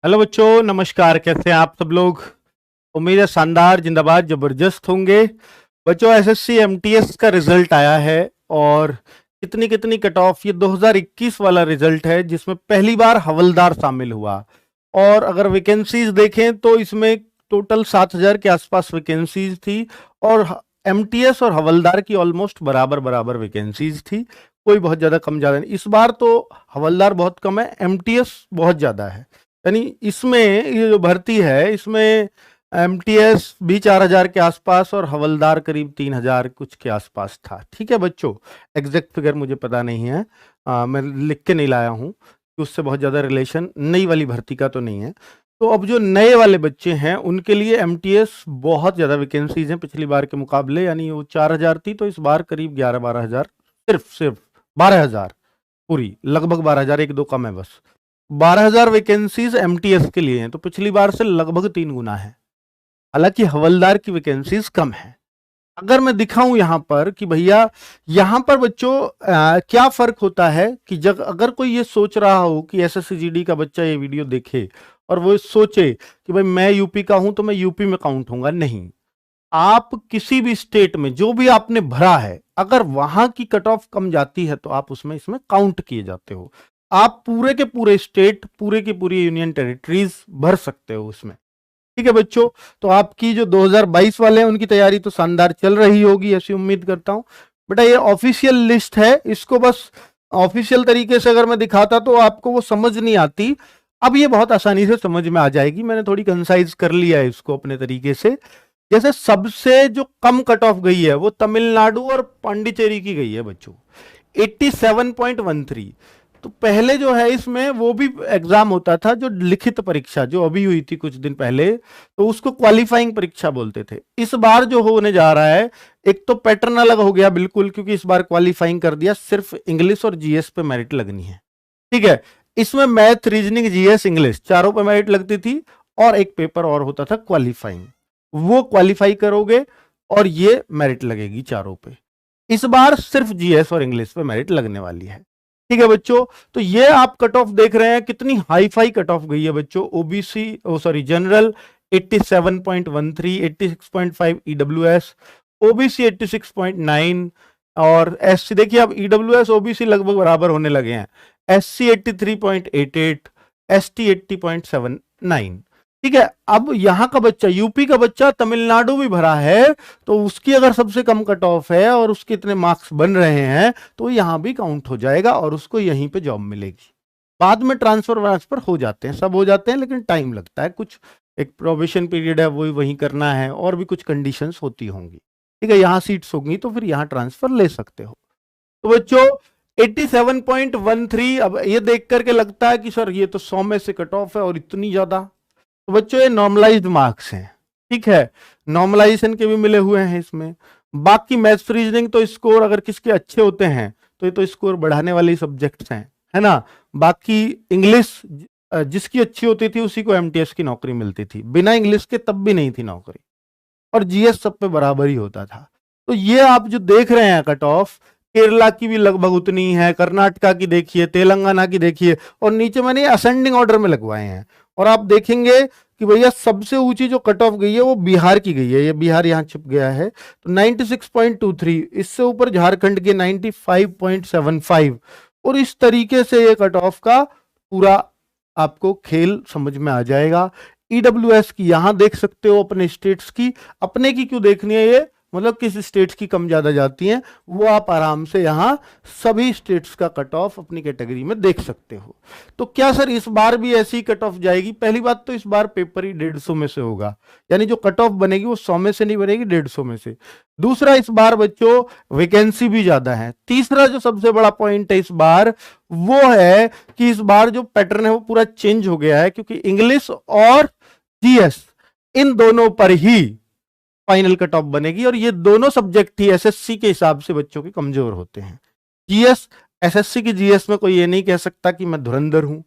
Hello बच्चों, नमस्कार। कैसे हैं आप सब लोग? उम्मीद है शानदार, जिंदाबाद, जबरदस्त होंगे। बच्चों, एसएससी एमटीएस का रिजल्ट आया है और कितनी कितनी कट ऑफ, ये 2021 वाला रिजल्ट है जिसमें पहली बार हवलदार शामिल हुआ। और अगर वैकेंसीज देखें तो इसमें टोटल 7,000 के आसपास वैकेंसीज थी और एमटीएस और हवलदार की ऑलमोस्ट बराबर बराबर वैकेंसीज थी, कोई बहुत ज़्यादा कम ज़्यादा नहीं। इस बार तो हवलदार बहुत कम है, एमटीएस बहुत ज़्यादा है। यानी इसमें ये जो भर्ती है इसमें एमटीएस भी 4,000 के आसपास और हवलदार करीब 3,000 कुछ के आसपास था। ठीक है बच्चों, एग्जैक्ट फिगर मुझे पता नहीं है, मैं लिख के नहीं लाया हूँ कि उससे बहुत ज़्यादा रिलेशन नई वाली भर्ती का तो नहीं है। तो अब जो नए वाले बच्चे हैं उनके लिए एमटीएस बहुत ज़्यादा वैकेंसीज हैं पिछली बार के मुकाबले। यानी वो 4,000 थी तो इस बार करीब 11-12,000, सिर्फ 12,000, पूरी लगभग 12,000, एक दो कम है बस। 12,000 वैकेंसीज एमटीएस के लिए हैं, तो पिछली बार से लगभग 3 गुना है। हालांकि हवलदार की वैकेंसीज कम है। अगर मैं दिखाऊं यहां पर कि भैया यहां पर बच्चों क्या फर्क होता है कि जब अगर कोई ये सोच रहा हो कि एसएससी का बच्चा ये वीडियो देखे और वो सोचे कि भाई मैं यूपी का हूं तो मैं यूपी में काउंट होऊंगा, नहीं। आप किसी भी स्टेट में जो भी आपने भरा है, अगर वहां की कट ऑफ कम जाती है तो आप उसमें इसमें काउंट किए जाते हो। आप पूरे के पूरे स्टेट, पूरे की पूरी यूनियन टेरिटरीज भर सकते हो उसमें। ठीक है बच्चों, तो आपकी जो 2022 वाले हैं उनकी तैयारी तो शानदार चल रही होगी, ऐसी उम्मीद करता हूं। बेटा ये ऑफिशियल लिस्ट है, इसको बस ऑफिशियल तरीके से अगर मैं दिखाता तो आपको वो समझ नहीं आती। अब ये बहुत आसानी से समझ में आ जाएगी, मैंने थोड़ी कंसाइज कर लिया है इसको अपने तरीके से। जैसे सबसे जो कम कट ऑफ गई है वो तमिलनाडु और पांडिचेरी की गई है बच्चों, 87.13। तो पहले जो है इसमें वो भी एग्जाम होता था, जो लिखित परीक्षा जो अभी हुई थी कुछ दिन पहले, तो उसको क्वालिफाइंग परीक्षा बोलते थे। इस बार जो होने जा रहा है, एक तो पैटर्न अलग हो गया बिल्कुल, क्योंकि इस बार क्वालिफाइंग कर दिया, सिर्फ इंग्लिश और जीएस पे मेरिट लगनी है। ठीक है, इसमें मैथ, रीजनिंग, जीएस, इंग्लिश चारों पे मेरिट लगती थी और एक पेपर और होता था क्वालिफाइंग, वो क्वालिफाई करोगे और ये मेरिट लगेगी चारों पे। इस बार सिर्फ जीएस और इंग्लिश पे मेरिट लगने वाली है। ठीक है बच्चों, तो ये आप कट ऑफ देख रहे हैं, कितनी हाई फाई कट ऑफ गई है बच्चों। ओबीसी जनरल 87.13, 86.5 ईडब्ल्यूएस, ओबीसी 86.9 और एससी देखिए अब ईडब्ल्यूएस ओबीसी लगभग बराबर होने लगे हैं। SC 83.88, ST 80.79। ठीक है, अब यहां का बच्चा, यूपी का बच्चा तमिलनाडु भी भरा है तो उसकी अगर सबसे कम कट ऑफ है और उसके इतने मार्क्स बन रहे हैं तो यहां भी काउंट हो जाएगा और उसको यहीं पे जॉब मिलेगी। बाद में ट्रांसफर हो जाते हैं, सब हो जाते हैं, लेकिन टाइम लगता है, कुछ एक प्रोबेशन पीरियड है वो वहीं करना है और भी कुछ कंडीशंस होती होंगी। ठीक है, यहाँ सीट्स होंगी तो फिर यहाँ ट्रांसफर ले सकते हो। तो बच्चों 87.13, अब ये देख करके लगता है कि सर ये तो 100 में से कट ऑफ है और इतनी ज्यादा। तो बच्चों ये नॉर्मलाइज्ड मार्क्स हैं। ठीक है, नॉर्मलाइजेशन के भी मिले हुए हैं इसमें। बाकी मैथ्स, रीजनिंग तो स्कोर अगर किसके अच्छे होते हैं तो ये तो स्कोर बढ़ाने वाले सब्जेक्ट्स हैं, है ना। बाकी इंग्लिश जिसकी अच्छी होती थी उसी को एमटीएस की नौकरी मिलती थी, बिना इंग्लिश के तब भी नहीं थी नौकरी। और जीएस सब पे बराबर ही होता था। तो ये आप जो देख रहे हैं कट ऑफ, केरला की भी लगभग उतनी है, कर्नाटका की देखिए, तेलंगाना की देखिए, और नीचे मैंने असेंडिंग ऑर्डर में लगवाए हैं। और आप देखेंगे कि भैया सबसे ऊंची जो कट ऑफ गई है वो बिहार की गई है, ये बिहार यहाँ छिप गया है, तो 96.23। इससे ऊपर झारखंड के 95.75। और इस तरीके से ये कट ऑफ का पूरा आपको खेल समझ में आ जाएगा। ईडब्ल्यूएस की यहां देख सकते हो, अपने स्टेट्स की, अपने की क्यों देखनी है ये, मतलब किस स्टेट्स की कम ज्यादा जाती हैं वो आप आराम से यहां सभी स्टेट्स का कट ऑफ अपनी कैटेगरी में देख सकते हो। तो क्या सर इस बार भी ऐसी कट ऑफ जाएगी? पहली बात तो इस बार पेपर ही 150 में से होगा, यानी जो कट ऑफ बनेगी वो 100 में से नहीं बनेगी, 150 में से। दूसरा, इस बार बच्चों वैकेंसी भी ज्यादा है। तीसरा जो सबसे बड़ा पॉइंट है इस बार वो है कि इस बार जो पैटर्न है वो पूरा चेंज हो गया है, क्योंकि इंग्लिश और जीएस इन दोनों पर ही फाइनल कट ऑफ बनेगी। और ये दोनों सब्जेक्ट ही एसएससी के हिसाब से बच्चों के कमजोर होते हैं। जीएस, एसएससी की जीएस में कोई ये नहीं कह सकता कि मैं धुरंधर हूं।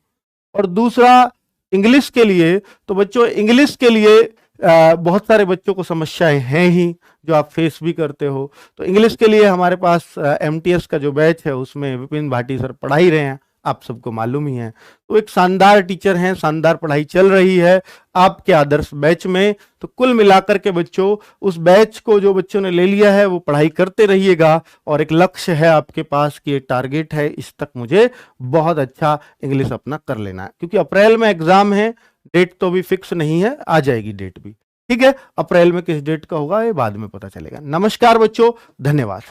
और दूसरा इंग्लिश के लिए, तो बच्चों इंग्लिश के लिए बहुत सारे बच्चों को समस्याएं हैं ही जो आप फेस भी करते हो। तो इंग्लिश के लिए हमारे पास एमटीएस का जो बैच है उसमें विपिन भाटी सर पढ़ा ही रहे हैं, आप सबको मालूम ही है। तो एक शानदार टीचर हैं, शानदार पढ़ाई चल रही है आपके आदर्श बैच में। तो कुल मिलाकर के बच्चों, उस बैच को जो बच्चों ने ले लिया है वो पढ़ाई करते रहिएगा, और एक लक्ष्य है आपके पास कि एक टारगेट है, इस तक मुझे बहुत अच्छा इंग्लिश अपना कर लेना है, क्योंकि अप्रैल में एग्जाम है, डेट तो अभी फिक्स नहीं है, आ जाएगी डेट भी। ठीक है, अप्रैल में किस डेट का होगा ये बाद में पता चलेगा। नमस्कार बच्चों, धन्यवाद।